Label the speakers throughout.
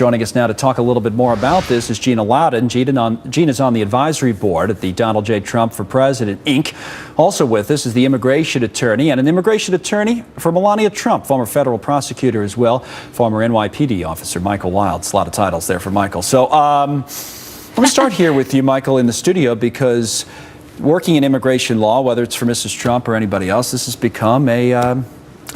Speaker 1: Joining us now to talk a little bit more about this is Gina Loudon. Gina's on the advisory board at the Donald J. Trump for President, Inc. Also with us is the immigration attorney, and an immigration attorney for Melania Trump, former federal prosecutor as well, former NYPD officer, Michael Wild. It's a lot of titles there for Michael. So let me start here with you, Michael, in the studio, because working in immigration law, whether it's for Mrs. Trump or anybody else, this has become a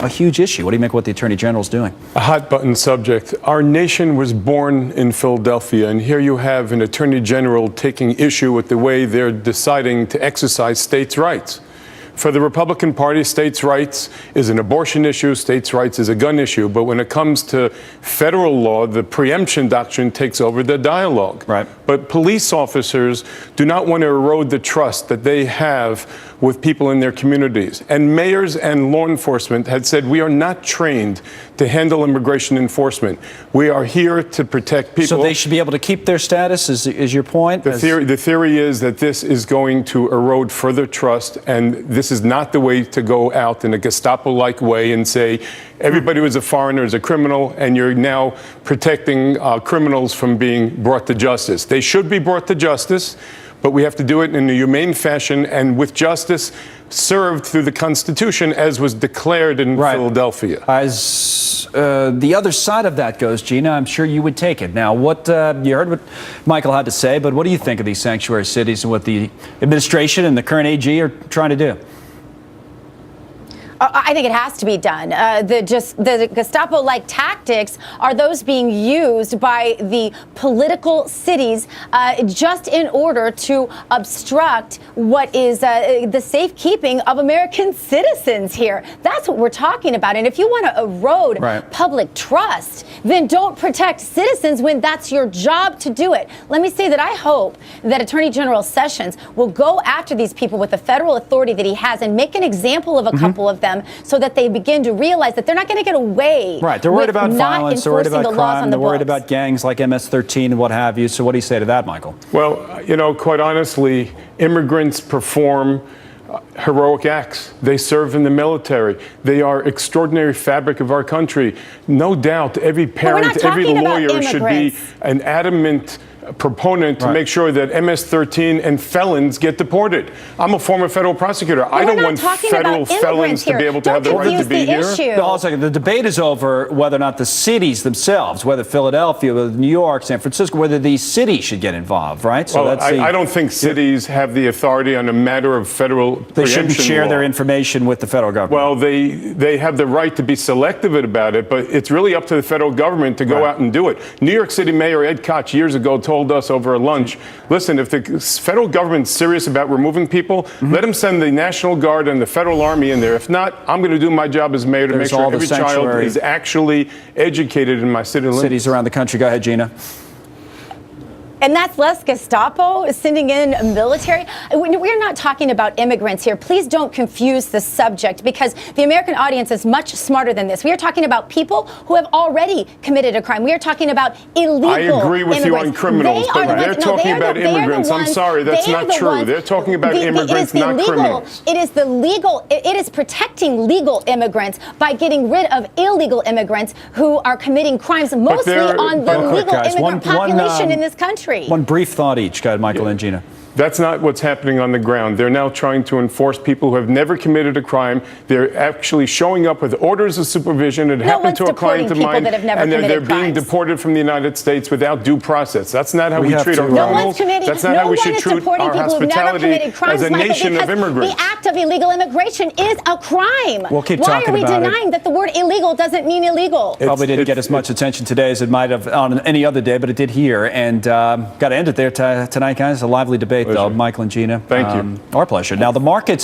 Speaker 1: huge issue. What do you make of what the Attorney General's doing?
Speaker 2: A hot button subject. Our nation was born in Philadelphia, and here you have an Attorney General taking issue with the way they're deciding to exercise states' rights. For the Republican Party, states' rights is an abortion issue, states' rights is a gun issue. But when it comes to federal law, the preemption doctrine takes over the dialogue.
Speaker 1: Right.
Speaker 2: But police officers do not want to erode the trust that they have with people in their communities. And mayors and law enforcement had said, we are not trained to handle immigration enforcement. We are here to protect people.
Speaker 1: So they should be able to keep their status, is your point?
Speaker 2: The theory is that this is going to erode further trust, and this is not the way to go out in a Gestapo-like way and say everybody who's a foreigner is a criminal, and you're now protecting criminals from being brought to justice. They should be brought to justice, but we have to do it in a humane fashion and with justice served through the Constitution as was declared in Philadelphia.
Speaker 1: As the other side of that goes, Gina, I'm sure you would take it. Now, you heard what Michael had to say, but what do you think of these sanctuary cities and what the administration and the current AG are trying to do?
Speaker 3: I think it has to be done. The Gestapo-like tactics are those being used by the political cities just in order to obstruct what is the safekeeping of American citizens here. That's what we're talking about. And if you want to erode public trust, then don't protect citizens when that's your job to do it. Let me say that I hope that Attorney General Sessions will go after these people with the federal authority that he has and make an example of a couple of them, so that they begin to realize that they're not going to get away.
Speaker 1: Right. They're worried about violence. They're worried about crime. They're worried
Speaker 3: books.
Speaker 1: about gangs like MS-13 and what have you. So what do you say to that, Michael?
Speaker 2: Well, you know, quite honestly, immigrants perform heroic acts. They serve in the military. They are extraordinary fabric of our country. No doubt, every parent, every lawyer should be an adamant proponent to make sure that MS-13 and felons get deported. I'm a former federal prosecutor. I don't want federal felons to be able to have the right to be here.
Speaker 1: No, the debate is over whether or not the cities themselves, whether Philadelphia, whether New York, San Francisco, whether these cities should get involved, right? So
Speaker 2: well, I don't think cities have the authority on a matter of federal preemption.
Speaker 1: They shouldn't share their information with the federal government.
Speaker 2: Well, they have the right to be selective about it, but it's really up to the federal government to go out and do it. New York City Mayor Ed Koch years ago told us over a lunch, listen, if the federal government's serious about removing people, let them send the National Guard and the federal army in there. If not, I'm going to do my job as mayor to make sure every child is actually educated in my city limits.
Speaker 1: Cities around the country. Go ahead, Gina.
Speaker 3: And that's less Gestapo sending in military. We're not talking about immigrants here. Please don't confuse the subject, because the American audience is much smarter than this. We are talking about people who have already committed a crime. We are talking about illegal
Speaker 2: I agree with you on criminals, but they're talking about immigrants. I'm sorry, that's not true. They're talking about immigrants, not criminals.
Speaker 3: It is protecting legal immigrants by getting rid of illegal immigrants who are committing crimes mostly on the legal immigrant population in this country.
Speaker 1: One brief thought each. Go ahead, Michael and Gina.
Speaker 2: That's not what's happening on the ground. They're now trying to enforce people who have never committed a crime. They're actually showing up with orders of supervision. It happened to a client of mine, and they're being deported from the United States without due process. That's not how we treat our criminals. That's not how we should treat our hospitality as a nation of immigrants.
Speaker 3: The act of illegal immigration is a crime.
Speaker 1: We'll keep
Speaker 3: Why
Speaker 1: talking
Speaker 3: are we
Speaker 1: about
Speaker 3: denying that the word illegal doesn't mean illegal?
Speaker 1: Probably didn't get as much attention today as it might have on any other day, but it did here. And got to end it there tonight, guys. A lively debate, though. Michael and Gina.
Speaker 2: Thank you.
Speaker 1: Our pleasure. Now, the markets